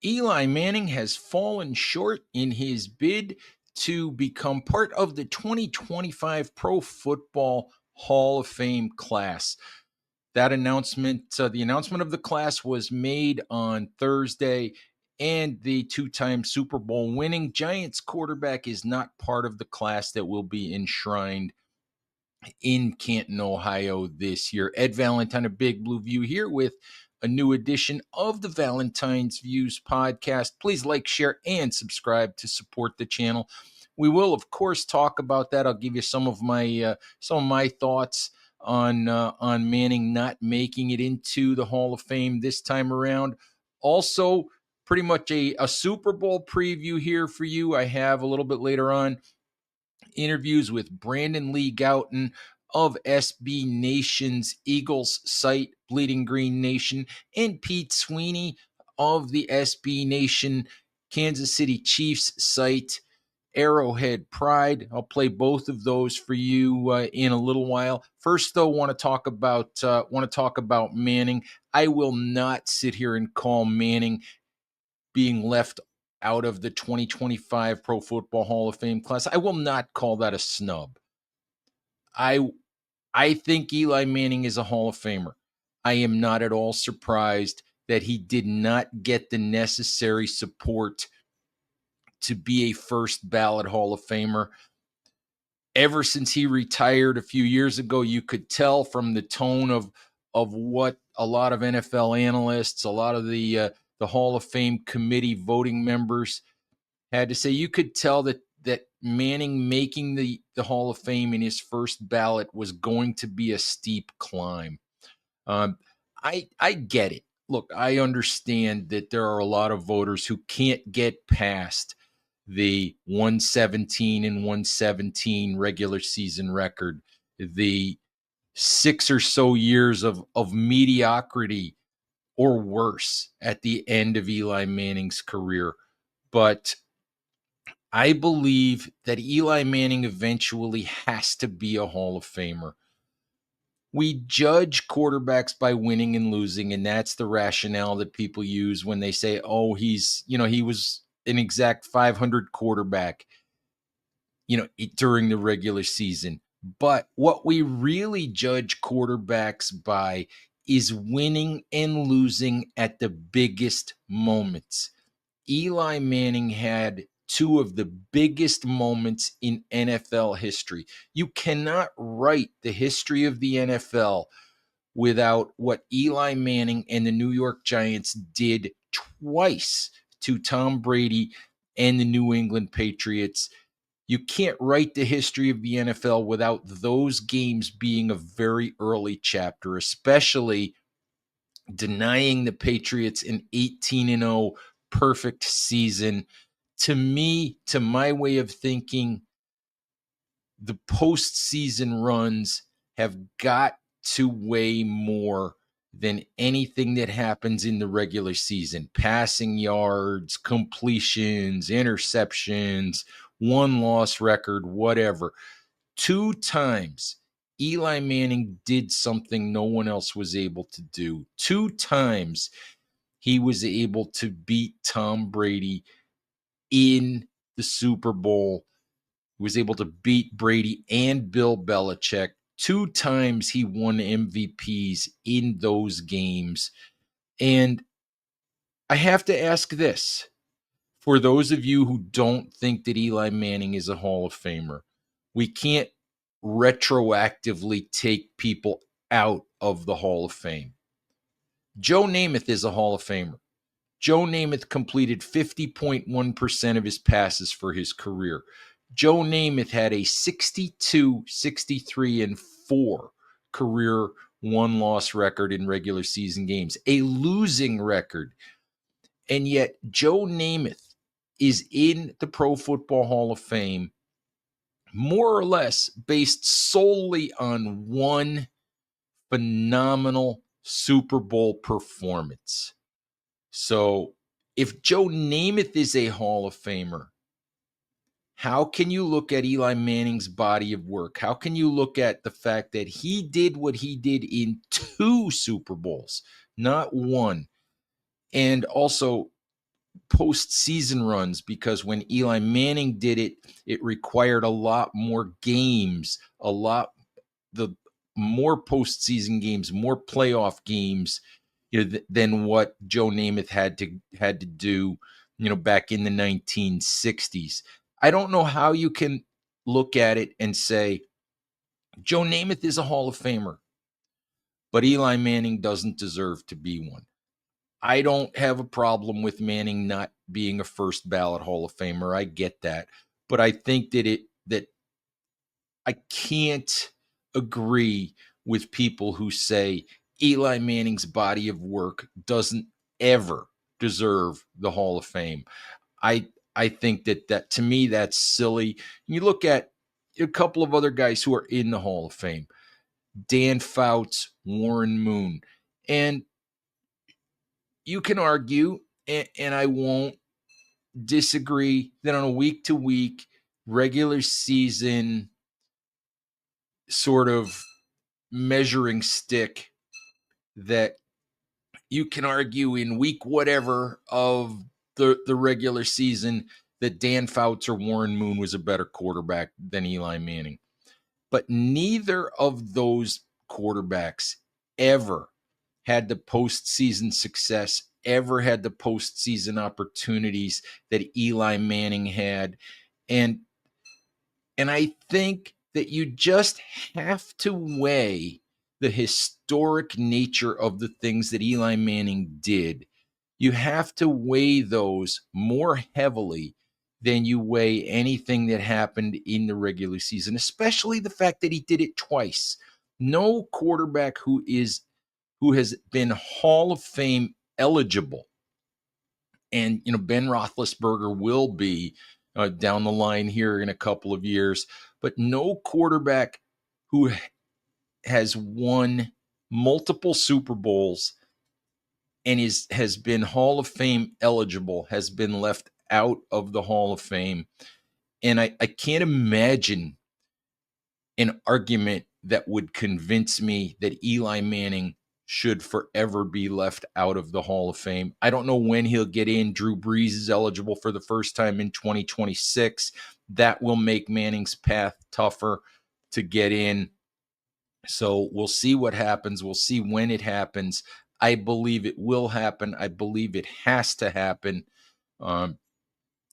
Eli Manning has fallen short in his bid to become part of the 2025 Pro Football Hall of Fame class. That announcement, the announcement of the class was made on Thursday, and the two-time Super Bowl winning Giants quarterback is not part of the class that will be enshrined in Canton, Ohio this year. Ed Valentine of Big Blue View here with a new edition of the Valentine's Views podcast. Please like, share, and subscribe to support the channel. We will, of course, talk about that. I'll give you some of my thoughts on Manning not making it into the Hall of Fame this time around. Also, pretty much a Super Bowl preview here for you. I have a little bit later on interviews with Brandon Lee Gouton of SB Nation's Eagles site, Bleeding Green Nation, and Pete Sweeney of the SB Nation Kansas City Chiefs site, Arrowhead Pride. I'll play both of those for you in a little while. First, though, want to talk about Manning. I will not sit here and call Manning being left out of the 2025 Pro Football Hall of Fame class. I will not call that a snub. I think Eli Manning is a Hall of Famer. I am not at all surprised that he did not get the necessary support to be a first ballot Hall of Famer. Ever since he retired a few years ago, you could tell from the tone of what a lot of NFL analysts, a lot of the Hall of Fame committee voting members had to say. You could tell that Manning making the Hall of Fame in his first ballot was going to be a steep climb. I get it. Look, I understand that there are a lot of voters who can't get past the 117 and 117 regular season record, the 6 or so years of mediocrity or worse at the end of Eli Manning's career. But I believe that Eli Manning eventually has to be a Hall of Famer. We judge quarterbacks by winning and losing, and that's the rationale that people use when they say, oh, he was an exact 500 quarterback, during the regular season. But what we really judge quarterbacks by is winning and losing at the biggest moments. Eli Manning had two of the biggest moments in NFL history. You cannot write the history of the NFL without what Eli Manning and the New York Giants did twice to Tom Brady and the New England Patriots. You can't write the history of the NFL without those games being a very early chapter, especially denying the Patriots an 18-0 perfect season. To me, to my way of thinking, the postseason runs have got to weigh more than anything that happens in the regular season. Passing yards, completions, interceptions, one-loss record, whatever. 2 times Eli Manning did something no one else was able to do. 2 times he was able to beat Tom Brady in the Super Bowl. He was able to beat Brady and Bill Belichick. 2 times he won MVPs in those games. And I have to ask this, for those of you who don't think that Eli Manning is a Hall of Famer, we can't retroactively take people out of the Hall of Fame. Joe Namath is a Hall of Famer. Joe Namath completed 50.1% of his passes for his career. Joe Namath had a 62, 63, and 4 career one-loss record in regular season games, a losing record. And yet Joe Namath is in the Pro Football Hall of Fame more or less based solely on one phenomenal Super Bowl performance. So if Joe Namath is a Hall of Famer, how can you look at Eli Manning's body of work? How can you look at the fact that he did what he did in 2 Super Bowls, not 1? And also, postseason runs, because when Eli Manning did it, it required a lot more games, a lot the more postseason games, more playoff games, than what Joe Namath had to do, back in the 1960s. I don't know how you can look at it and say Joe Namath is a Hall of Famer, but Eli Manning doesn't deserve to be one. I don't have a problem with Manning not being a first ballot Hall of Famer. I get that. But I think that I can't agree with people who say Eli Manning's body of work doesn't ever deserve the Hall of Fame. I think that to me that's silly. You look at a couple of other guys who are in the Hall of Fame. Dan Fouts, Warren Moon. And you can argue, and I won't disagree, that on a week to week regular season sort of measuring stick, that you can argue in week whatever of the regular season that Dan Fouts or Warren Moon was a better quarterback than Eli Manning. But neither of those quarterbacks ever had the postseason success, ever had the postseason opportunities that Eli Manning had. And and I think that you just have to weigh the historic nature of the things that Eli Manning did. You have to weigh those more heavily than you weigh anything that happened in the regular season, especially the fact that he did it twice. No quarterback who has been Hall of Fame eligible, and Ben Roethlisberger will be down the line here in a couple of years, but no quarterback who has won multiple Super Bowls and has been Hall of Fame eligible has been left out of the Hall of Fame. And I can't imagine an argument that would convince me that Eli Manning should forever be left out of the Hall of Fame. I don't know when he'll get in. Drew Brees is eligible for the first time in 2026. That will make Manning's path tougher to get in. So we'll see what happens. We'll see when it happens. I believe it will happen. I believe it has to happen. Um,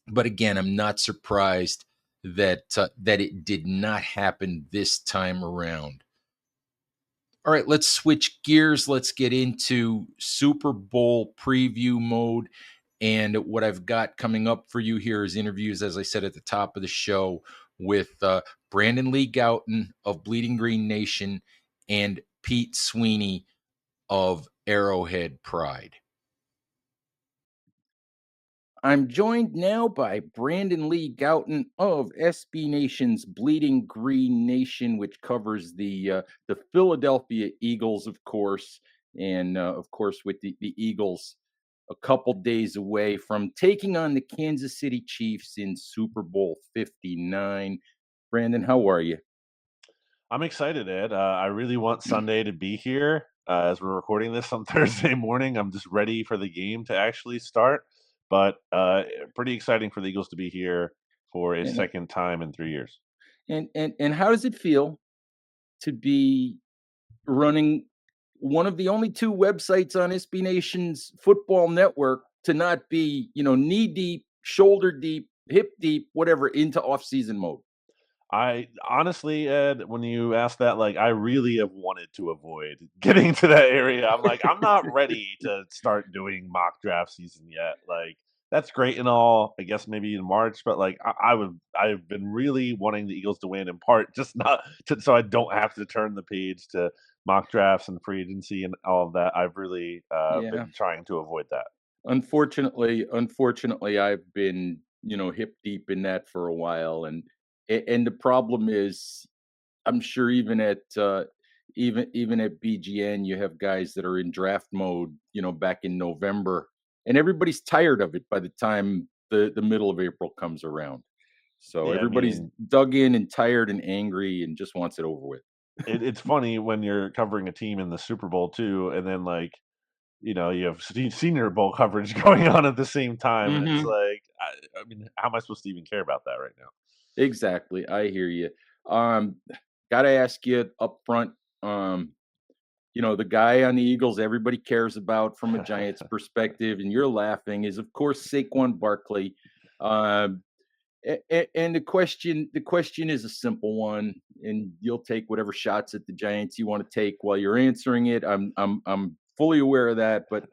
but again, I'm not surprised that it did not happen this time around. All right, let's switch gears. Let's get into Super Bowl preview mode. And what I've got coming up for you here is interviews, as I said at the top of the show, with Brandon Lee Gouton of Bleeding Green Nation and Pete Sweeney of Arrowhead Pride. I'm joined now by Brandon Lee Gouton of SB Nation's Bleeding Green Nation, which covers the Philadelphia Eagles, of course, and of course with the Eagles a couple days away from taking on the Kansas City Chiefs in Super Bowl 59. Brandon, how are you? I'm excited, Ed. I really want Sunday to be here. As we're recording this on Thursday morning, I'm just ready for the game to actually start. But pretty exciting for the Eagles to be here for a And second time in 3 years. and how does it feel to be running one of the only two websites on SB Nation's football network to not be, knee deep, shoulder deep, hip deep, whatever, into off-season mode? I honestly, Ed, when you ask that, like, I really have wanted to avoid getting to that area. I'm like, I'm not ready to start doing mock draft season yet. Like, that's great and all. I guess maybe in March, but like, I've been really wanting the Eagles to win in part, just not to, so I don't have to turn the page to mock drafts and free agency and all of that. I've really Yeah. been trying to avoid that. Unfortunately, I've been, hip deep in that for a while, and the problem is, I'm sure even at BGN, you have guys that are in draft mode, back in November, and everybody's tired of it by the time the middle of April comes around. So Yeah, I everybody's mean, dug in and tired and angry and just wants it over with. it's funny when you're covering a team in the Super Bowl too, and then like you have Senior Bowl coverage going on at the same time, and it's Mhm. like, I mean, how am I supposed to even care about that right now? Exactly, I hear you. Um, Gotta ask you up front, um, the guy on the Eagles everybody cares about from a Giants perspective, and you're laughing, is, of course, Saquon Barkley. Um, and the question is a simple one, and you'll take whatever shots at the Giants you wanna take while you're answering it. I'm fully aware of that, but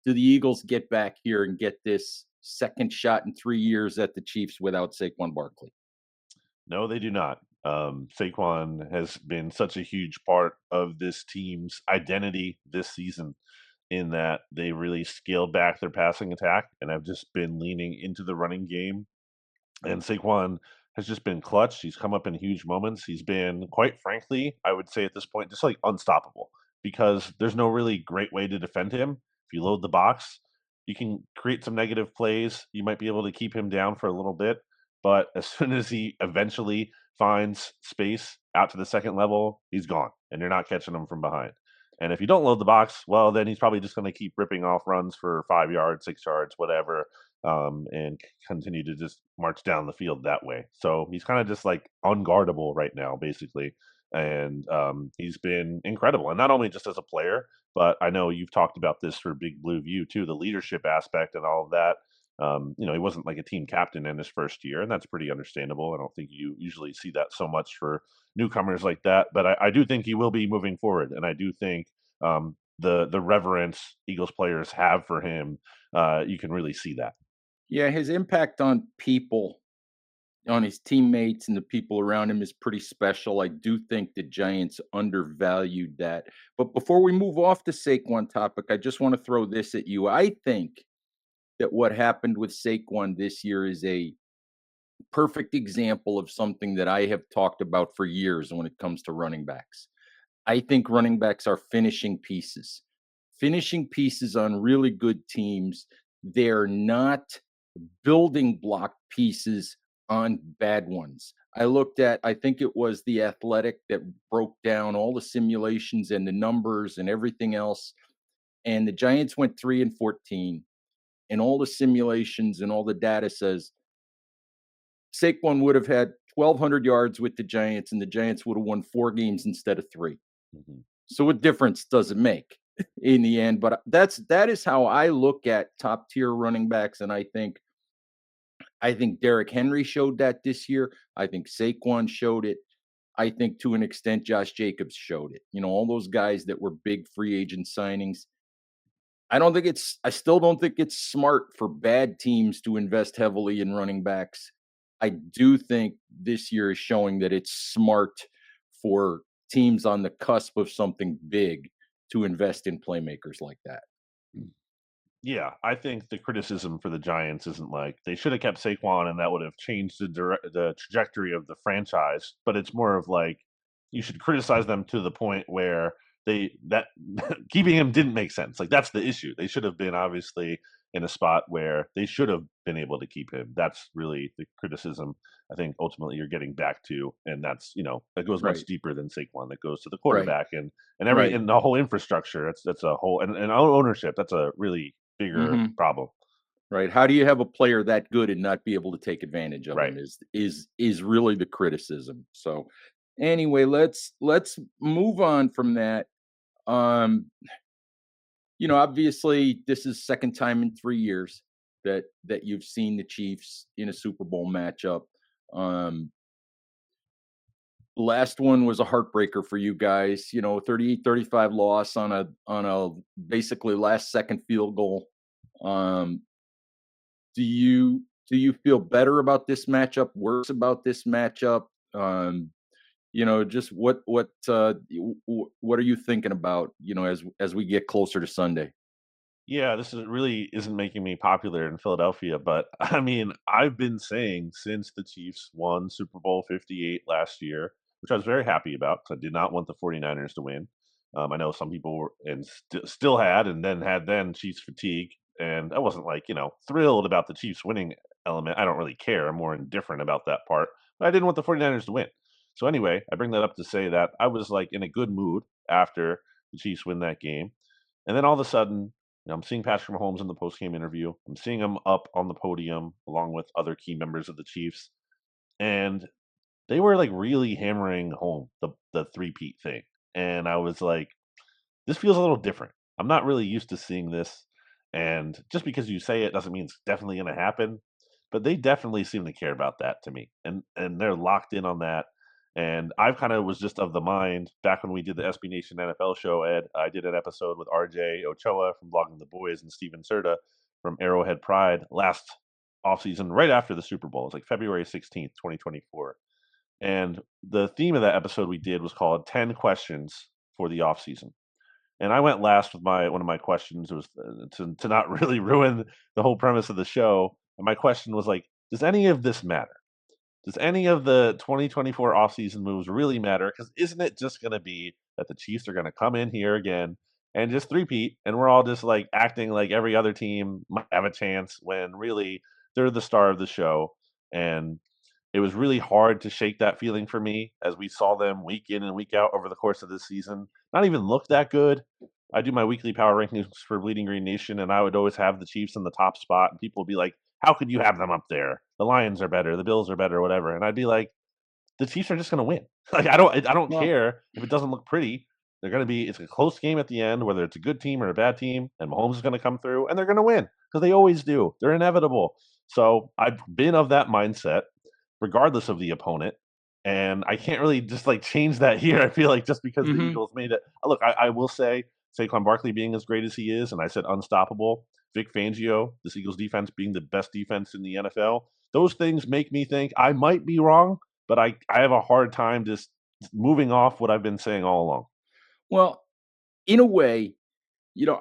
do the Eagles get back here and get this second shot in 3 years at the Chiefs without Saquon Barkley? No, they do not. Saquon has been such a huge part of this team's identity this season in that they really scaled back their passing attack and have just been leaning into the running game. And Saquon has just been clutch. He's come up in huge moments. He's been, quite frankly, I would say at this point, just like unstoppable because there's no really great way to defend him. If you load the box, you can create some negative plays. You might be able to keep him down for a little bit. But as soon as he eventually finds space out to the second level, he's gone and you're not catching him from behind. And if you don't load the box, well, then he's probably just going to keep ripping off runs for 5 yards, 6 yards, whatever, and continue to just march down the field that way. So he's kind of just like unguardable right now, basically. And he's been incredible. And not only just as a player, but I know you've talked about this for Big Blue View too, the leadership aspect and all of that. He wasn't like a team captain in his first year, and that's pretty understandable. I don't think you usually see that so much for newcomers like that, but I do think he will be moving forward, and I do think the reverence Eagles players have for him, you can really see that. Yeah, his impact on people, on his teammates and the people around him is pretty special. I do think the Giants undervalued that. But before we move off the Saquon topic, I just want to throw this at you. I think that what happened with Saquon this year is a perfect example of something that I have talked about for years when it comes to running backs. I think running backs are finishing pieces on really good teams. They're not building block pieces on bad ones. I think it was The Athletic that broke down all the simulations and the numbers and everything else. And the Giants went 3-14, and all the simulations and all the data says Saquon would have had 1,200 yards with the Giants, and the Giants would have won 4 games instead of 3. Mhm. So what difference does it make in the end? But that is how I look at top tier running backs, and I think Derrick Henry showed that this year. I think Saquon showed it. I think to an extent Josh Jacobs showed it. All those guys that were big free agent signings. I still don't think it's smart for bad teams to invest heavily in running backs. I do think this year is showing that it's smart for teams on the cusp of something big to invest in playmakers like that. Yeah, I think the criticism for the Giants isn't like they should have kept Saquon and that would have changed the trajectory of the franchise, but it's more of like you should criticize them to the point where they that keeping him didn't make sense. Like that's the issue. They should have been obviously in a spot where they should have been able to keep him. That's really the criticism I think ultimately you're getting back to, and that's that goes much Right. deeper than Saquon. That goes to the Right. quarterback and every Right. and the whole infrastructure. That's a whole and ownership. That's a really bigger Mhm. problem. Right. How do you have a player that good and not be able to take advantage of Right. him is really the criticism. So anyway, let's move on from that. Um, obviously this is second time in 3 years that you've seen the Chiefs in a Super Bowl matchup. Um, Last one was a heartbreaker for you guys, 38-35 loss on a basically last second field goal. Um, do you feel better about this matchup, worse about this matchup? Just what are you thinking about, as we get closer to Sunday? Yeah, this is really isn't making me popular in Philadelphia, but I mean, I've been saying since the Chiefs won Super Bowl 58 last year, which I was very happy about because I did not want the 49ers to win. I know some people were and still had and then had Chiefs fatigue. And I wasn't like, thrilled about the Chiefs winning element. I don't really care. I'm more indifferent about that part. But I didn't want the 49ers to win. So anyway, I bring that up to say that I was like in a good mood after the Chiefs win that game. And then all of a sudden, I'm seeing Patrick Mahomes in the post-game interview. I'm seeing him up on the podium along with other key members of the Chiefs, and they were like really hammering home the three-peat thing. And I was like, this feels a little different. I'm not really used to seeing this, and just because you say it doesn't mean it's definitely going to happen. But they definitely seem to care about that to me, and they're locked in on that. And I've kind of was just of the mind back when we did the SB Nation NFL show. Ed, I did an episode with RJ Ochoa from Blogging the Boys and Steven Serta from Arrowhead Pride last offseason, right after the Super Bowl. It was like February 16th, 2024. And the theme of that episode we did was called 10 Questions for the Offseason. And I went last with my one of my questions. It was to not really ruin the whole premise of the show. And my question was like, does any of this matter? Does any of the 2024 offseason moves really matter? Because isn't it just going to be that the Chiefs are going to come in here again and just three-peat, and we're all just like acting like every other team might have a chance when really they're the star of the show. And it was really hard to shake that feeling for me as we saw them week in and week out over the course of this season not even look that good. I do my weekly power rankings for Bleeding Green Nation, and I would always have the Chiefs in the top spot, and people would be like, "How could you have them up there? The Lions are better, the Bills are better, whatever." And I'd be like, the Chiefs are just going to win. Like I don't Well, care if it doesn't look pretty. They're going to be. It's a close game at the end, whether it's a good team or a bad team, and Mahomes is going to come through, and they're going to win because they always do. They're inevitable. So I've been of that mindset, regardless of the opponent, and I can't really just like change that here. I feel like just because the mhm. Eagles made it. Look, I will say Saquon Barkley being as great as he is, and I said unstoppable. Vic Fangio, this Eagles defense being the best defense in the NFL. Those things make me think I might be wrong, but I have a hard time just moving off what I've been saying all along. Well, in a way,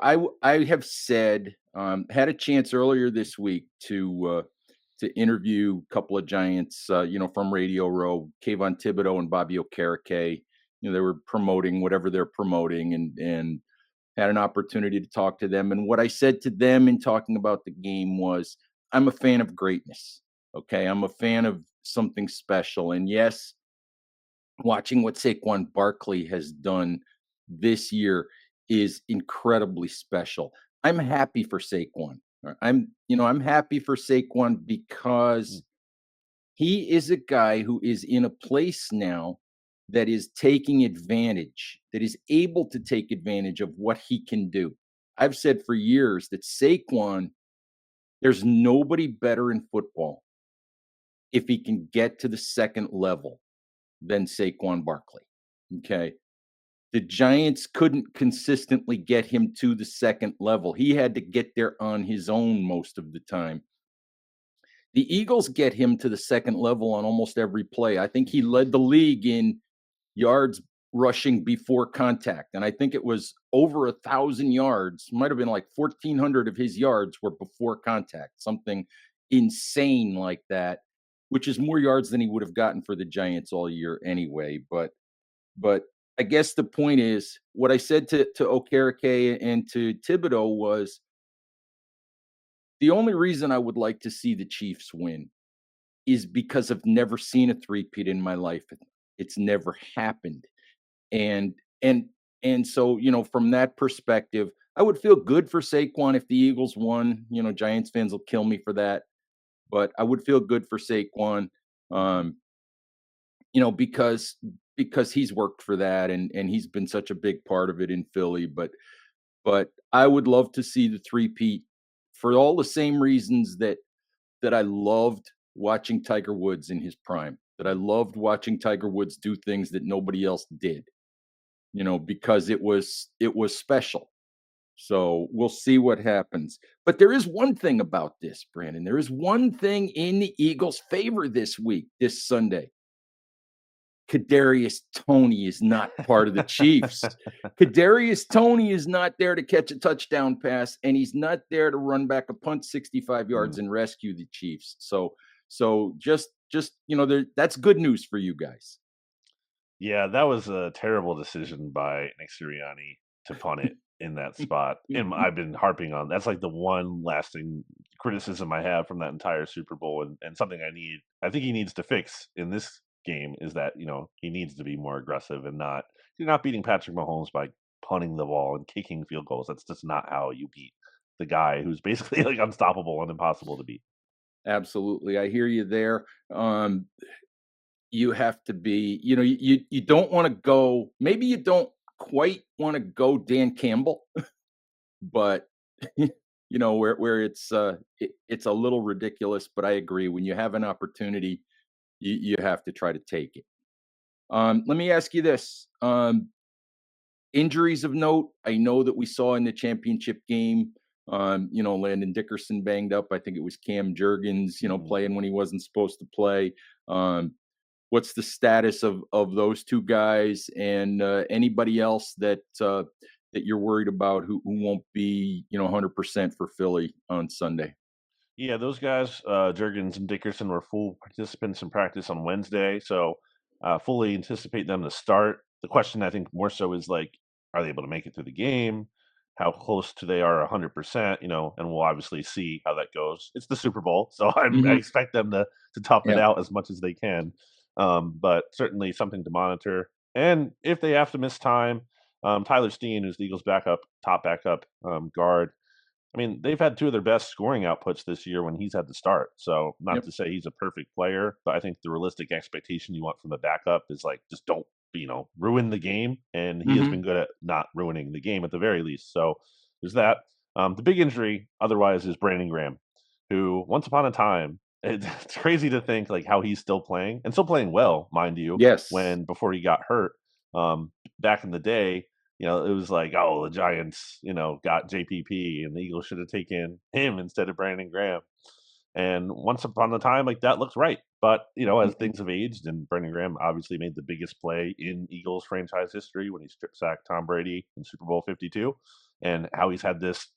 I have said, had a chance earlier this week to interview a couple of giants, from Radio Row, Kayvon Thibodeau and Bobby Okereke. They were promoting whatever they're promoting, and had an opportunity to talk to them. And what I said to them in talking about the game was, I'm a fan of greatness. Okay, I'm a fan of something special. And yes, watching what Saquon Barkley has done this year is incredibly special. I'm happy for Saquon. I'm happy for Saquon Mm. because he is a guy who is in a place now that is taking advantage, that is able to take advantage of what he can do. I've said for years that Saquon, there's nobody better in football if he can get to the second level than Saquon Barkley. Okay. The Giants couldn't consistently get him to the second level. He had to get there on his own most of the time. The Eagles get him to the second level on almost every play. I think he led the league in yards rushing before contact. And I think it was over 1,000 yards, might have been like 1,400 of his yards were before contact, something insane like that, which is more yards than he would have gotten for the Giants all year anyway. But I guess the point is what I said to Okereke and to Thibodeau was the only reason I would like to see the Chiefs win is because I've never seen a three-peat in my life. It's never happened. And and and so, from that perspective, I would feel good for Saquon if the Eagles won. Giants fans will kill me for that, but I would feel good for Saquon, um, because he's worked for that and he's been such a big part of it in Philly. But I would love to see the three-peat for all the same reasons that I loved watching Tiger Woods in his prime, that I loved watching Tiger Woods do things that nobody else did, because it was special. So we'll see what happens. But there is one thing about this, Brandon. There is one thing in the Eagles' favor this week, this Sunday. Kadarius Toney is not part of the Chiefs. Kadarius Toney is not there to catch a touchdown pass, and he's not there to run back a punt 65 Mm. yards and rescue the Chiefs. So just that's good news for you guys. Yeah, that was a terrible decision by Nick Sirianni to punt it in that spot. And I've been harping on that's like the one lasting criticism I have from that entire Super Bowl, and something I think he needs to fix in this game is that, he needs to be more aggressive and not you're not beating Patrick Mahomes by punting the ball and kicking field goals. That's just not how you beat the guy who's basically like unstoppable and impossible to beat. Absolutely. I hear you there. Um, you have to be, you don't want to go, maybe you don't quite want to go Dan Campbell, but where it's a little ridiculous, but I agree. When you have an opportunity, you have to try to take it. Let me ask you this. Injuries of note, I know that we saw in the championship game, Landon Dickerson banged up. I think it was Cam Jurgens, Mhm. playing when he wasn't supposed to play. Um, what's the status of those two guys and anybody else that you're worried about who won't be 100% for Philly on Sunday? Yeah, those guys, Jurgens and Dickerson, were full participants in practice on Wednesday, so fully anticipate them to start. The question I think more so is like, are they able to make it through the game? How close to they are 100%? And we'll obviously see how that goes. It's the Super Bowl, so I Hmm. expect them to tough it Yeah. out as much as they can. But certainly something to monitor. And if they have to miss time, Tyler Steen, who's the Eagles' top backup guard, I mean, they've had two of their best scoring outputs this year when he's had to start. So, not Yep. to say he's a perfect player, but I think the realistic expectation you want from a backup is like just don't, ruin the game. And he has Hmm. been good at not ruining the game at the very least. So, there's that. The big injury, otherwise, is Brandon Graham, who once upon a time, it's crazy to think like how he's still playing and still playing well, mind you, Yes. when before he got hurt. Back in the day, it was like, oh, the Giants, got JPP and the Eagles should have taken him instead of Brandon Graham. And once upon a time, like that looks right. But, as Hmm. things have aged, and Brandon Graham obviously made the biggest play in Eagles franchise history when he strip sacked Tom Brady in Super Bowl 52, and how he's had this,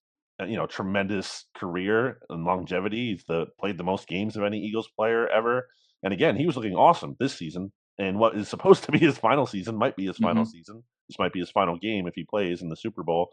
tremendous career and longevity. Played the most games of any Eagles player ever. And again, he was looking awesome this season. And what is supposed to be his final season might be his final Hmm. season. This might be his final game if he plays in the Super Bowl.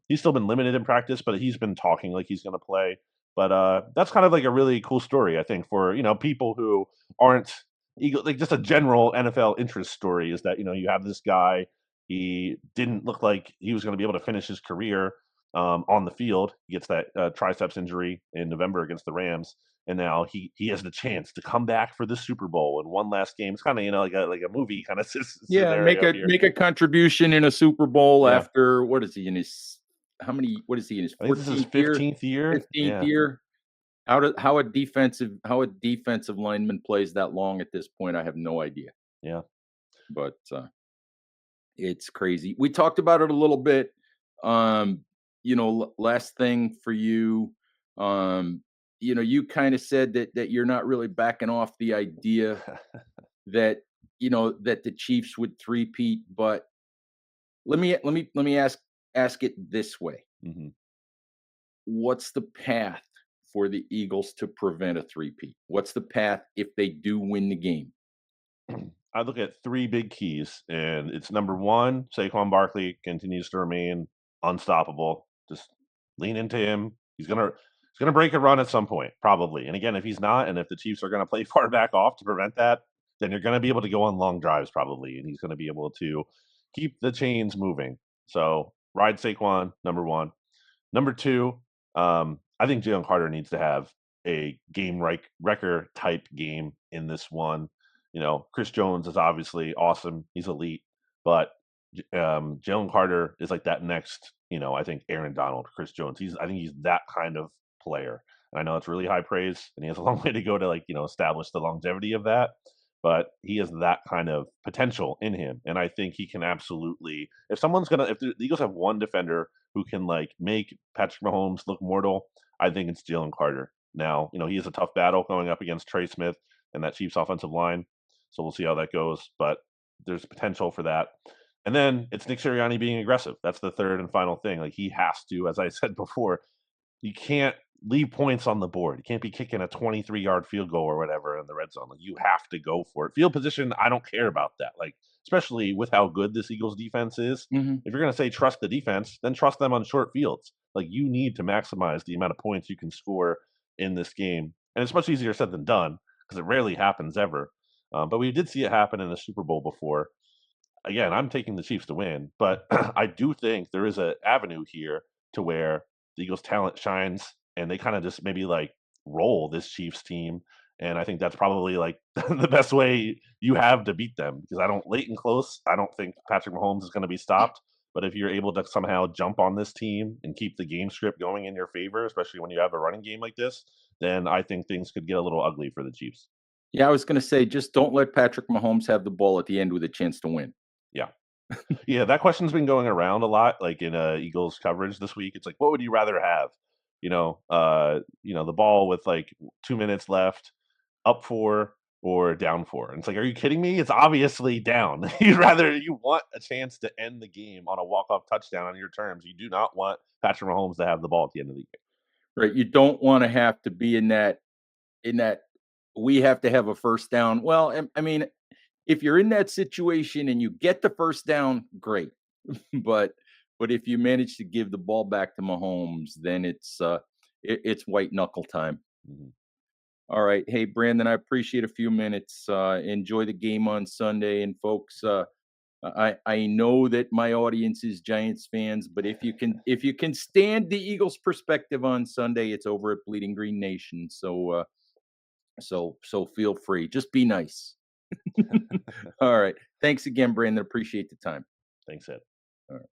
He's still been limited in practice, but he's been talking like he's going to play. But that's kind of like a really cool story, I think, for people who aren't Eagle, like just a general NFL interest story is that you have this guy. He didn't look like he was going to be able to finish his career on the field. He gets that triceps injury in November against the Rams, and now he has the chance to come back for the Super Bowl in one last game. It's kind of like a movie kind of Yeah, make scenario a here. make a contribution in a Super Bowl Yeah, after what is he in his how many what is he in his I think this is his 14th year? 15th year. 15th Yeah, year? How a defensive lineman plays that long at this point, I have no idea. yeah. But it's crazy. We talked about it a little bit. Last thing for you, um, you kind of said that you're not really backing off the idea that that the Chiefs would three-peat, but let me ask it this way. hmm What's the path for the Eagles to prevent a three-peat? What's the path if they do win the game? I look at three big keys, and it's number one, Saquon continues to remain unstoppable. Just lean into him. He's gonna break a run at some point, probably. And again, if he's not, and if the Chiefs are gonna play far back off to prevent that, then you're gonna be able to go on long drives probably, and he's gonna be able to keep the chains moving. So ride Saquon, number one. Number two, I think Jalen Carter needs to have a game wrecker type game in this one. Chris Jones is obviously awesome; he's elite, but Jalen Carter is like that next. I think Aaron Donald, Chris Jones. I think he's that kind of player. And I know it's really high praise, and he has a long way to go to establish the longevity of that. But he has that kind of potential in him, and I think he can absolutely. If the Eagles have one defender who can like make Patrick Mahomes look mortal, I think it's Jalen Carter. Now, he has a tough battle going up against Trey Smith and that Chiefs offensive line. So we'll see how that goes. But there's potential for that. And then it's Nick Sirianni being aggressive. That's the third and final thing. Like he has to, as I said before, you can't leave points on the board. You can't be kicking a 23-yard field goal or whatever in the red zone. Like you have to go for it. Field position, I don't care about that. Like especially with how good this Eagles defense is. Mhm. If you're going to say trust the defense, then trust them on short fields. Like you need to maximize the amount of points you can score in this game. And it's much easier said than done because it rarely happens ever. But we did see it happen in the Super Bowl before. again, I'm taking the Chiefs to win, but I do think there is an avenue here to where the Eagles' talent shines and they kind of just maybe like roll this Chiefs team. And I think that's probably like the best way you have to beat them because I don't late and close. I don't think Patrick Mahomes is going to be stopped. But if you're able to somehow jump on this team and keep the game script going in your favor, especially when you have a running game like this, then I think things could get a little ugly for the Chiefs. Yeah, I was going to say, just don't let Patrick Mahomes have the ball at the end with a chance to win. Yeah. Yeah, that question's been going around a lot, like in Eagles coverage this week. It's like, what would you rather have? The ball with like 2 minutes left, up four or down four. And it's like, are you kidding me? It's obviously down. You want a chance to end the game on a walk-off touchdown on your terms. You do not want Patrick Mahomes to have the ball at the end of the game. Right. You don't want to have to be in that we have to have a first down. Well, I mean, if you're in that situation and you get the first down, great. but but if you manage to give the ball back to Mahomes, then it's white knuckle time. Mhm. All right. Hey, Brandon, I appreciate a few minutes. Enjoy the game on Sunday. And folks, I know that my audience is Giants fans, but if you can stand the Eagles' perspective on Sunday, it's over at Bleeding Green Nation. So feel free. Just be nice. All right. Thanks again, Brandon. Appreciate the time. Thanks, Ed. All right.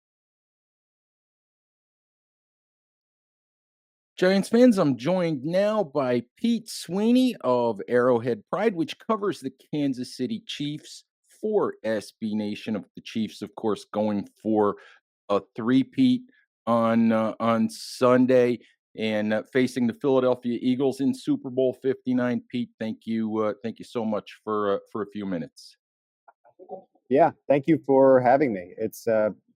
Giants fans, I'm joined now by Pete Sweeney of Arrowhead Pride, which covers the Kansas City Chiefs for SB Nation. Of the Chiefs, of course, going for a three-peat on Sunday and facing the Philadelphia Eagles in Super Bowl 59. Pete, thank you so much for a few minutes. Yeah, thank you for having me. It's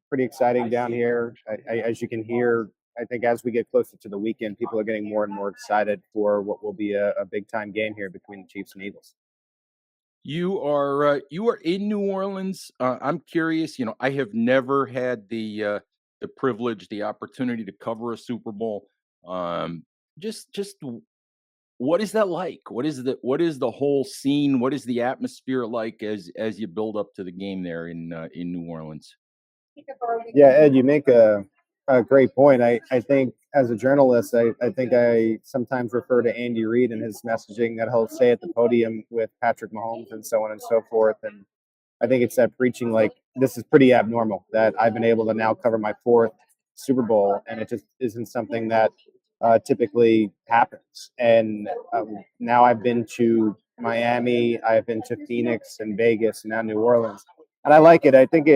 pretty exciting down here. As you can hear, I think as we get closer to the weekend, people are getting more and more excited for what will be a big time game here between the Chiefs and Eagles. You are in New Orleans. I'm curious. I have never had the privilege, the opportunity to cover a Super Bowl. Just what is that like? What is the whole scene? What is the atmosphere like as you build up to the game there in New Orleans? Yeah, Ed, you make a great point. I think as a journalist, I think I sometimes refer to Andy Reid and his messaging that he'll say at the podium with Patrick Mahomes and so on and so forth. And I think it's that preaching like this is pretty abnormal that I've been able to now cover my fourth Super Bowl, and it just isn't something that typically happens. And now I've been to Miami, I've been to Phoenix and Vegas, and now New Orleans, and I like it. I think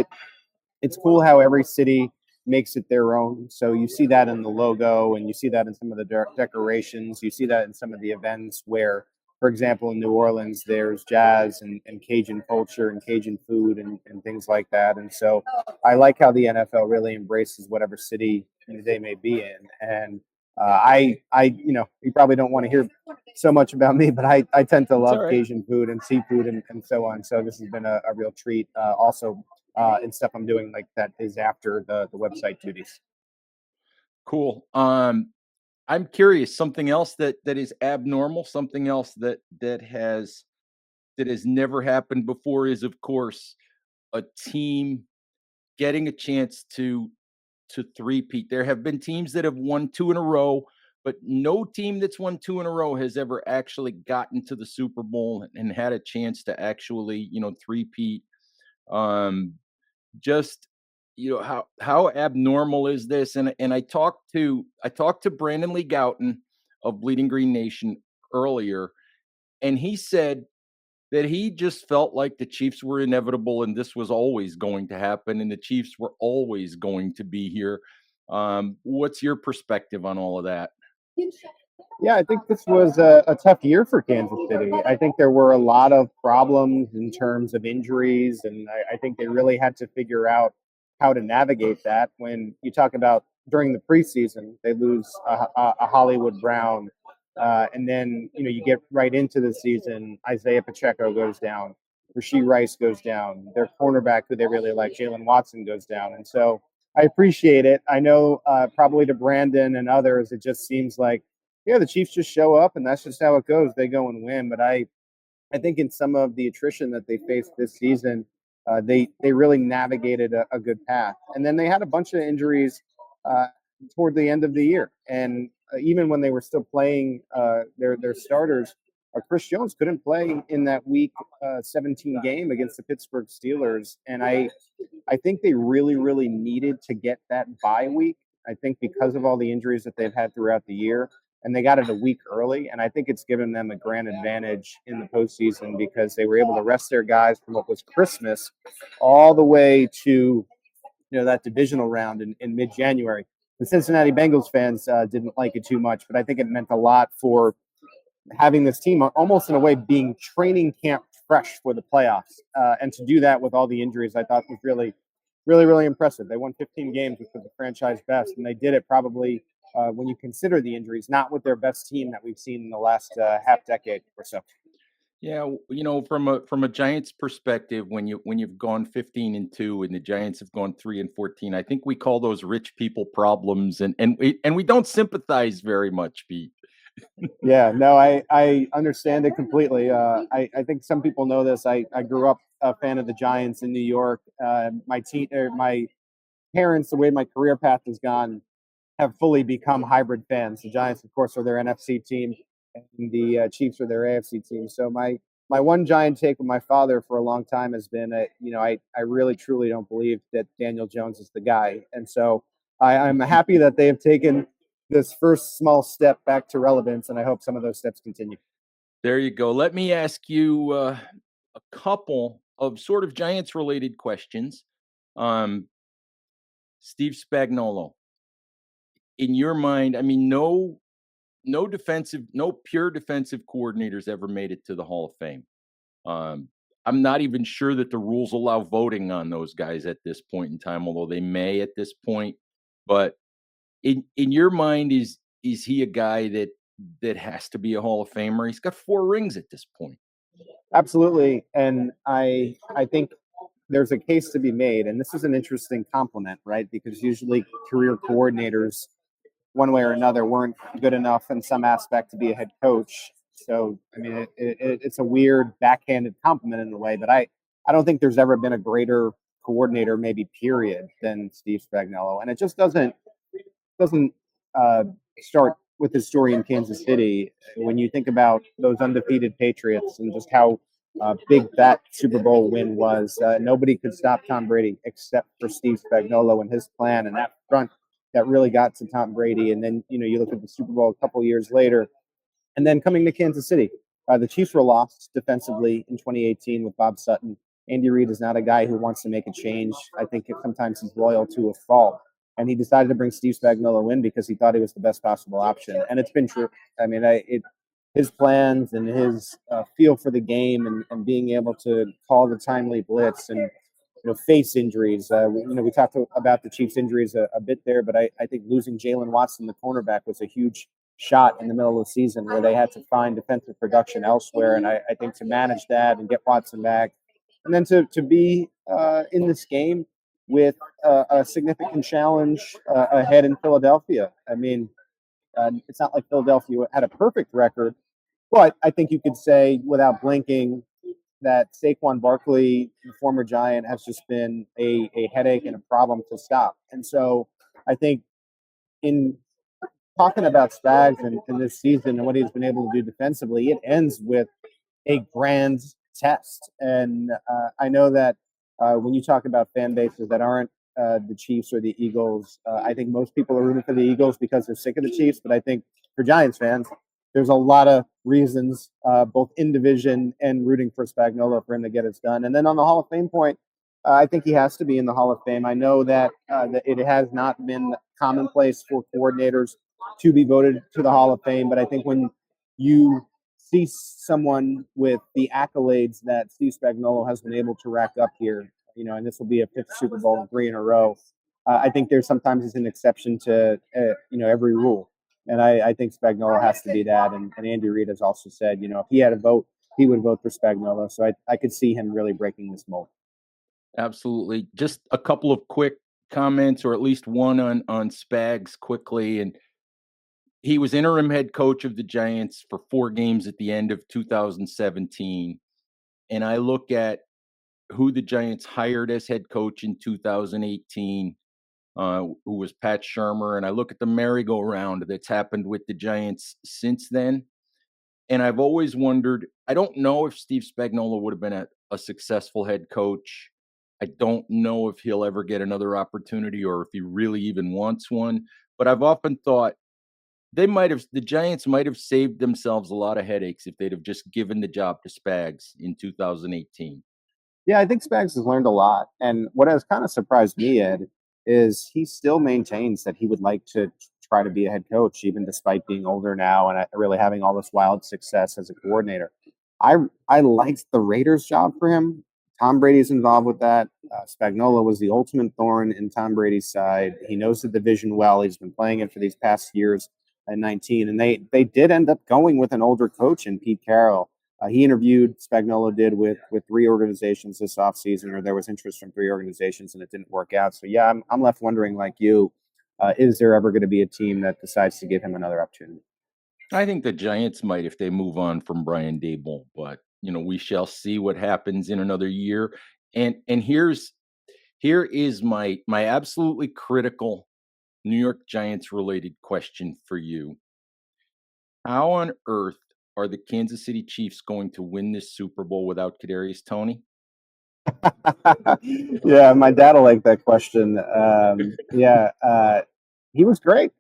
it's cool how every city makes it their own. So you see that in the logo, and you see that in some of the decorations. You see that in some of the events where, for example, in New Orleans, there's jazz and Cajun culture and Cajun food and things like that. And so I like how the NFL really embraces whatever city they may be in. And you probably don't want to hear so much about me, but I tend to It's all love right. Cajun food and seafood and so on. So this has been a real treat. Also, and stuff I'm doing like that is after the website duties. Cool. I'm curious. Something else that is abnormal. Something else that has never happened before is, of course, a team getting a chance to three-peat. There have been teams that have won two in a row, but no team that's won two in a row has ever actually gotten to the Super Bowl and had a chance to actually, three-peat. Um, just how abnormal is this? And I talked to Brandon Lee Gouton of Bleeding Green Nation earlier, and he said that he just felt like the Chiefs were inevitable and this was always going to happen and the Chiefs were always going to be here. What's your perspective on all of that? Yeah, I think this was a tough year for Kansas City. I think there were a lot of problems in terms of injuries, and I think they really had to figure out how to navigate that. When you talk about during the preseason, they lose a Hollywood Brown, and then you get right into the season. Isaiah Pacheco goes down, Rasheed Rice goes down, their cornerback who they really like, Jalen Watson, goes down, and so I appreciate it. I know probably to Brandon and others, it just seems like yeah, the Chiefs just show up and that's just how it goes. They go and win. But I think in some of the attrition that they faced this season, they really navigated a good path. And then they had a bunch of injuries uh, toward the end of the year, and even when they were still playing their starters, Chris Jones couldn't play in that Week 17 game against the Pittsburgh Steelers, and I think they really, really needed to get that bye week. I think because of all the injuries that they've had throughout the year, and they got it a week early. And I think it's given them a grand advantage in the postseason because they were able to rest their guys from what was Christmas all the way to that divisional round in mid-January. The Cincinnati Bengals fans didn't like it too much, but I think it meant a lot for having this team almost in a way being training camp fresh for the playoffs. And to do that with all the injuries, I thought was really, really, really impressive. They won 15 games, which was the franchise best, and they did it probably when you consider the injuries, not with their best team that we've seen in the last half decade or so. Yeah, from a Giants perspective, when you've gone 15-2 and the Giants have gone 3-14, I think we call those rich people problems, and we don't sympathize very much, Pete. Yeah, no, I understand it completely. I think some people know this. I grew up a fan of the Giants in New York. My parents, the way my career path has gone, have fully become hybrid fans. The Giants, of course, are their NFC team, and the Chiefs are their AFC team. So my one giant take with my father for a long time has been, I really truly don't believe that Daniel Jones is the guy, and so I'm happy that they have taken this first small step back to relevance, and I hope some of those steps continue. There you go. Let me ask you a couple of sort of Giants related questions. Um, Steve Spagnuolo, in your mind, I mean, no pure defensive coordinators ever made it to the Hall of Fame. Um, I'm not even sure that the rules allow voting on those guys at this point in time, although they may at this point. But in your mind, is he a guy that has to be a Hall of Famer? He's got 4 rings at this point. Absolutely, and I think there's a case to be made, and this is an interesting compliment, right? Because usually career coordinators, one way or another, weren't good enough in some aspect to be a head coach. So, I mean, it's a weird backhanded compliment in a way, but I don't think there's ever been a greater coordinator, maybe period, than Steve Spagnuolo, and it just doesn't uh, start with his story in Kansas City. When you think about those undefeated Patriots and just how big that Super Bowl win was, nobody could stop Tom Brady except for Steve Spagnuolo and his plan and that front that really got to Tom Brady. And then you look at the Super Bowl a couple years later, and then coming to Kansas City, the Chiefs were lost defensively in 2018 with Bob Sutton. Andy Reid is not a guy who wants to make a change. I think sometimes he's loyal to a fault. And he decided to bring Steve Spagnuolo in because he thought he was the best possible option. And it's been true. I mean, his plans and his feel for the game and being able to call the timely blitz and face injuries. We talked about the Chiefs' injuries a bit there, but I think losing Jalen Watson, the cornerback, was a huge shot in the middle of the season where they had to find defensive production elsewhere. And I think to manage that and get Watson back, and then to be in this game with a significant challenge ahead in Philadelphia. I mean, it's not like Philadelphia had a perfect record, but I think you could say without blinking that Saquon Barkley, the former Giant, has just been a headache and a problem to stop. And so I think in talking about Spags and this season and what he's been able to do defensively, it ends with a grand test. And I know that when you talk about fan bases that aren't the Chiefs or the Eagles, I think most people are rooting for the Eagles because they're sick of the Chiefs. But I think for Giants fans, there's a lot of reasons, both in division and rooting for Spagnuolo for him to get it done. And then on the Hall of Fame point, I think he has to be in the Hall of Fame. I know that it has not been commonplace for coordinators to be voted to the Hall of Fame, but I think when you see someone with the accolades that Steve Spagnuolo has been able to rack up here, and this will be a 5th Super Bowl, 3 in a row. I think there's sometimes is an exception to every rule, and I think Spagnuolo has to be that. And Andy Reid has also said, if he had a vote, he would vote for Spagnuolo. So I could see him really breaking this mold. Absolutely. Just a couple of quick comments, or at least one on Spags quickly. And he was interim head coach of the Giants for 4 games at the end of 2017. And I look at who the Giants hired as head coach in 2018, who was Pat Shermer, and I look at the merry-go-round that's happened with the Giants since then, and I've always wondered, I don't know if Steve Spagnuolo would have been a successful head coach. I don't know if he'll ever get another opportunity or if he really even wants one, but I've often thought the Giants might have saved themselves a lot of headaches if they'd have just given the job to Spags in 2018. Yeah, I think Spags has learned a lot. And what has kind of surprised me, Ed, is he still maintains that he would like to try to be a head coach, even despite being older now and really having all this wild success as a coordinator. I I liked the Raiders job for him. Tom Brady's involved with that. Spagnuolo was the ultimate thorn in Tom Brady's side. He knows the division well. He's been playing it for these past years at 19, and they did end up going with an older coach in Pete Carroll. He interviewed Spagnuolo did with three organizations this offseason, or there was interest from three organizations, and it didn't work out. So yeah, I'm left wondering, like you, is there ever going to be a team that decides to give him another opportunity? I think the Giants might if they move on from Brian Daboll, but we shall see what happens in another year. And here is my absolutely critical New York Giants related question for you. How on earth are the Kansas City Chiefs going to win this Super Bowl without Kadarius Toney? Yeah, my dad will like that question. Yeah, he was great,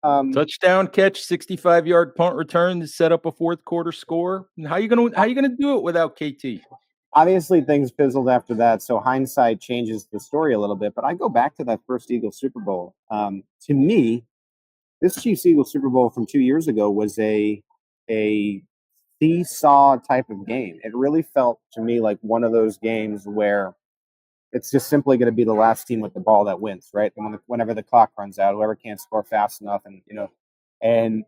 um, Touchdown catch, 65-yard punt return to set up a fourth quarter score. How you gonna do it without KT? obviously things fizzled after that, so hindsight changes the story a little bit. But I go back to that first Eagles Super Bowl. To me, this Chiefs Eagles Super Bowl from 2 years ago was a seesaw type of game. It really felt to me like one of those games where it's just simply going to be the last team with the ball that wins, right? And whenever the clock runs out, whoever can't score fast enough, and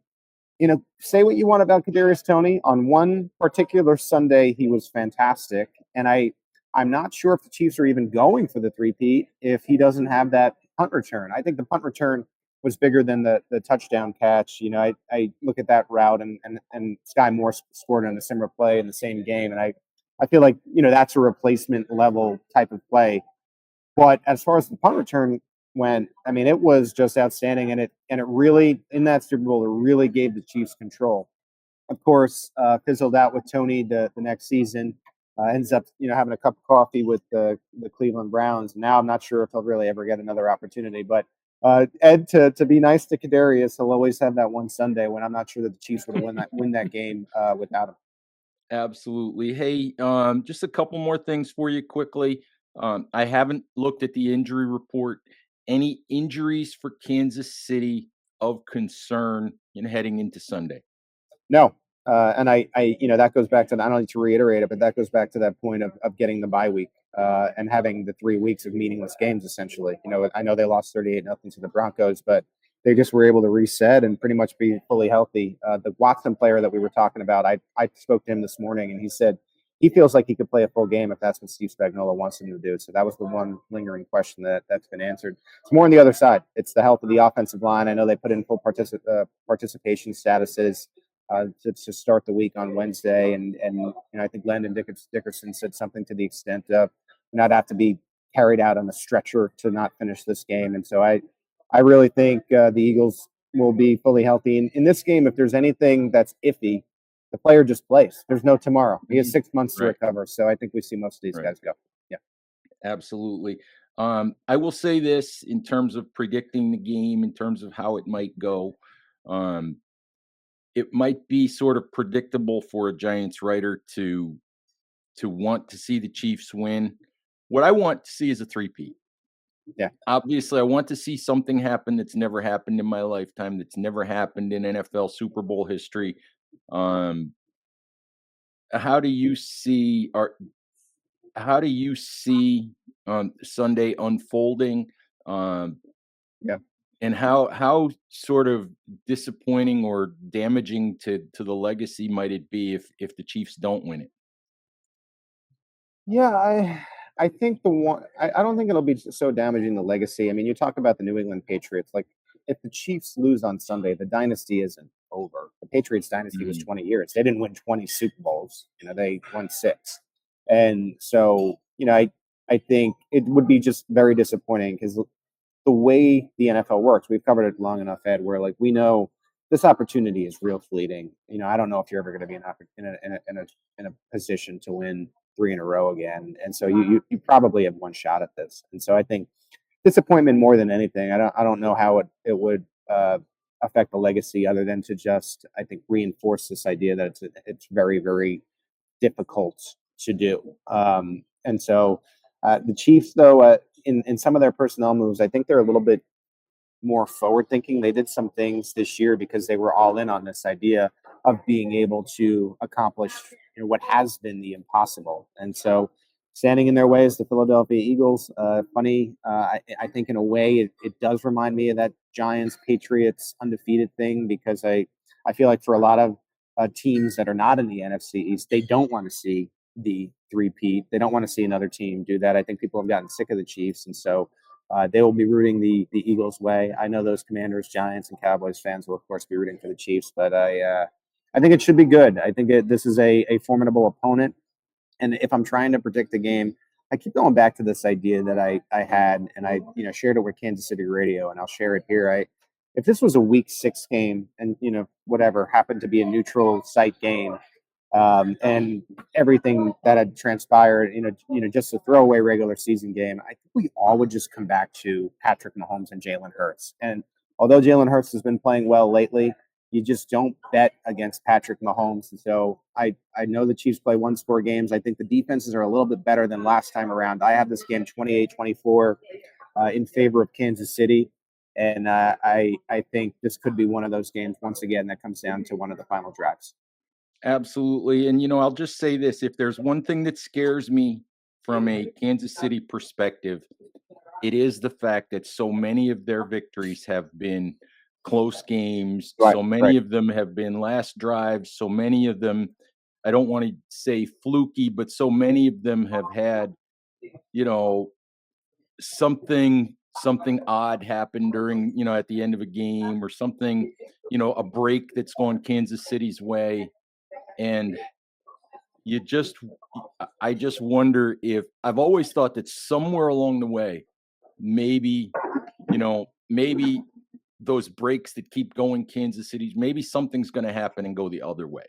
say what you want about Kadarius Toney. On one particular Sunday, he was fantastic, and I'm not sure if the Chiefs are even going for the three-peat if he doesn't have that punt return. I think the punt return was bigger than the touchdown catch. I look at that route, and Sky Moore scored on a similar play in the same game, and I feel like that's a replacement level type of play. But as far as the punt return went, I mean, it was just outstanding, and it really in that Super Bowl it really gave the Chiefs control. Of course, fizzled out with Tony the next season. Ends up having a cup of coffee with the Cleveland Browns. Now I'm not sure if he'll really ever get another opportunity. But Ed, to be nice to Kadarius, he'll always have that one Sunday when I'm not sure that the Chiefs would win that game without him. Absolutely. Hey, just a couple more things for you quickly. I haven't looked at the injury report. Any injuries for Kansas City of concern in heading into Sunday? No. And that goes back to, I don't need to reiterate it, but that goes back to that point of getting the bye week and having the 3 weeks of meaningless games, essentially. I know they lost 38-0 to the Broncos, but they just were able to reset and pretty much be fully healthy. The Watson player that we were talking about, I spoke to him this morning, and he said he feels like he could play a full game if that's what Steve Spagnuolo wants him to do. So that was the one lingering question that's been answered. It's more on the other side. It's the health of the offensive line. I know they put in full participation statuses to start the week on Wednesday, and I think Landon Dickerson said something to the extent of not have to be carried out on a stretcher to not finish this game. And so I really think the Eagles will be fully healthy. In this game, if there's anything that's iffy, the player just plays. There's no tomorrow. He has 6 months to Right. recover. So I think we see most of these Right. guys go. Yeah. Absolutely. I will say this in terms of predicting the game, in terms of how it might go. Um, it might be sort of predictable for a Giants writer to want to see the Chiefs win. What I want to see is a three-peat. Yeah. Obviously, I want to see something happen that's never happened in my lifetime, that's never happened in NFL Super Bowl history. Um, how do you see Sunday unfolding? Um, Yeah. and how sort of disappointing or damaging to the legacy might it be if the Chiefs don't win it? Yeah, I think I don't think it'll be so damaging the legacy. I mean, you talk about the New England Patriots. Like, if the Chiefs lose on Sunday, the dynasty isn't over. The Patriots dynasty was Mhm. 20 years. They didn't win 20 Super Bowls. They won six. And so, I think it would be just very disappointing because the way the NFL works, we've covered it long enough, Ed, where like we know this opportunity is real fleeting. I don't know if you're ever going to be in a position to win three in a row again, and so you probably have one shot at this. And so I think disappointment more than anything. I don't know how it would affect the legacy other than to just I think reinforce this idea that it's very very difficult to do. And so the Chiefs, though, in some of their personnel moves, I think they're a little bit more forward thinking. They did some things this year because they were all in on this idea of being able to accomplish what has been the impossible. And so standing in their way is the Philadelphia Eagles. Funny, I think in a way it does remind me of that Giants Patriots undefeated thing because I feel like for a lot of teams that are not in the NFC East, they don't want to see the three-peat. They don't want to see another team do that. I think people have gotten sick of the Chiefs, and so they will be rooting the Eagles' way. I know those Commanders, Giants, and Cowboys fans will, of course, be rooting for the Chiefs, but I think it should be good. I think this is a formidable opponent, and if I'm trying to predict the game, I keep going back to this idea that I had, and I shared it with Kansas City Radio, and I'll share it here. If this was a Week 6 game, and whatever happened to be a neutral site game, and everything that had transpired in just a throwaway regular season game, I think we all would just come back to Patrick Mahomes and Jalen Hurts. And although Jalen Hurts has been playing well lately, you just don't bet against Patrick Mahomes. And so I know the Chiefs play one-score games. I think the defenses are a little bit better than last time around. I have this game 28-24 in favor of Kansas City. And I think this could be one of those games, once again, that comes down to one of the final drives. Absolutely. And, I'll just say this. If there's one thing that scares me from a Kansas City perspective, it is the fact that so many of their victories have been close games. Right, So many right. of them have been last drives. So many of them, I don't want to say fluky, but so many of them have had, something odd happen during, at the end of a game or something, a break that's gone Kansas City's way. And you just I just wonder if I've always thought that somewhere along the way, maybe, maybe those breaks that keep going Kansas City's, maybe something's going to happen and go the other way.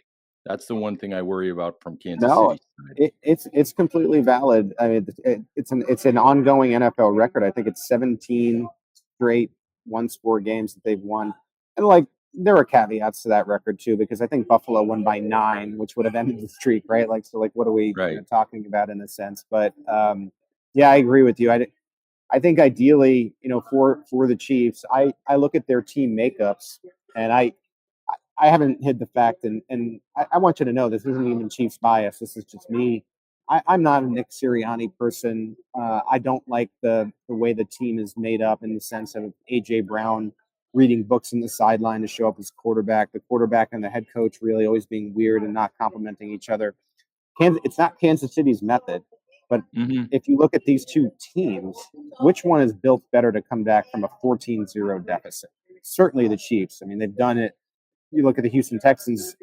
That's the one thing I worry about from Kansas No, City side. it's completely valid. I mean, it's an ongoing NFL record. I think it's 17 straight one-score games that they've won, and like there are caveats to that record too, because I think Buffalo won by 9, which would have ended the streak, right? Like, so, like, what are we Right. talking about in a sense? But yeah, I agree with you. I think ideally, for the Chiefs, I look at their team makeups, and I haven't hid the fact, and I want you to know this isn't even Chiefs bias. This is just me. I'm not a Nick Sirianni person. I don't like the way the team is made up in the sense of AJ Brown reading books in the sideline to show up as quarterback. The quarterback and the head coach really always being weird and not complimenting each other. It's not Kansas City's method, but Mm-hmm. if you look at these two teams, which one is built better to come back from a 14-0 deficit? Certainly the Chiefs. I mean, they've done it. You look at the Houston Texans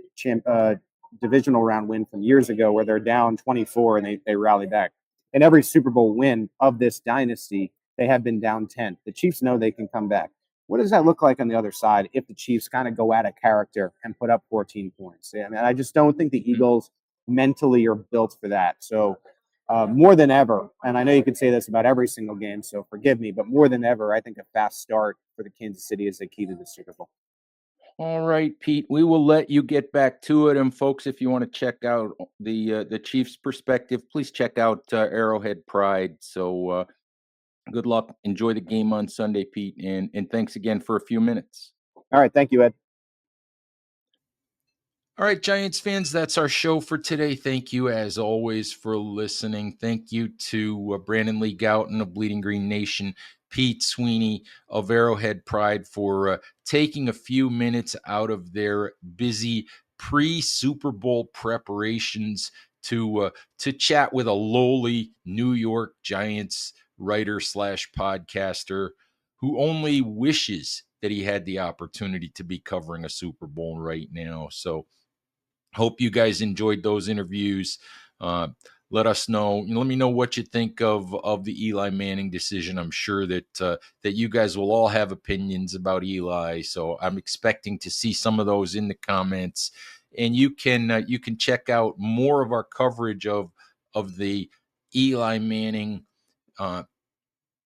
divisional round win from years ago where they're down 24 and they rally back. In every Super Bowl win of this dynasty, they have been down 10. The Chiefs know they can come back. What does that look like on the other side if the Chiefs kind of go out of character and put up 14 points? I mean, I just don't think the Eagles mentally are built for that. So more than ever, and I know you could say this about every single game, so forgive me, but more than ever, I think a fast start for the Kansas City is the key to the Super Bowl. All right, Pete, we will let you get back to it. And folks, if you want to check out the Chiefs perspective, please check out Arrowhead Pride. So good luck. Enjoy the game on Sunday, Pete. And thanks again for a few minutes. All right. Thank you, Ed. All right, Giants fans, that's our show for today. Thank you, as always, for listening. Thank you to Brandon Lee Gouton of Bleeding Green Nation, Pete Sweeney of Arrowhead Pride for taking a few minutes out of their busy pre-Super Bowl preparations to chat with a lowly New York Giants writer slash podcaster who only wishes that he had the opportunity to be covering a Super Bowl right now. So hope you guys enjoyed those interviews. let us know. Let me know what you think of the Eli Manning decision. I'm sure that that you guys will all have opinions about Eli, so I'm expecting to see some of those in the comments. And you can check out more of our coverage of the Eli Manning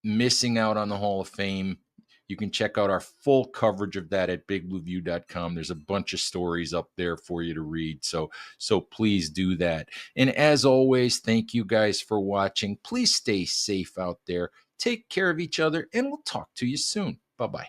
missing out on the Hall of Fame. You can check out our full coverage of that at bigblueview.com. There's a bunch of stories up there for you to read. So please do that. And as always, thank you guys for watching. Please stay safe out there. Take care of each other, and we'll talk to you soon. Bye-bye.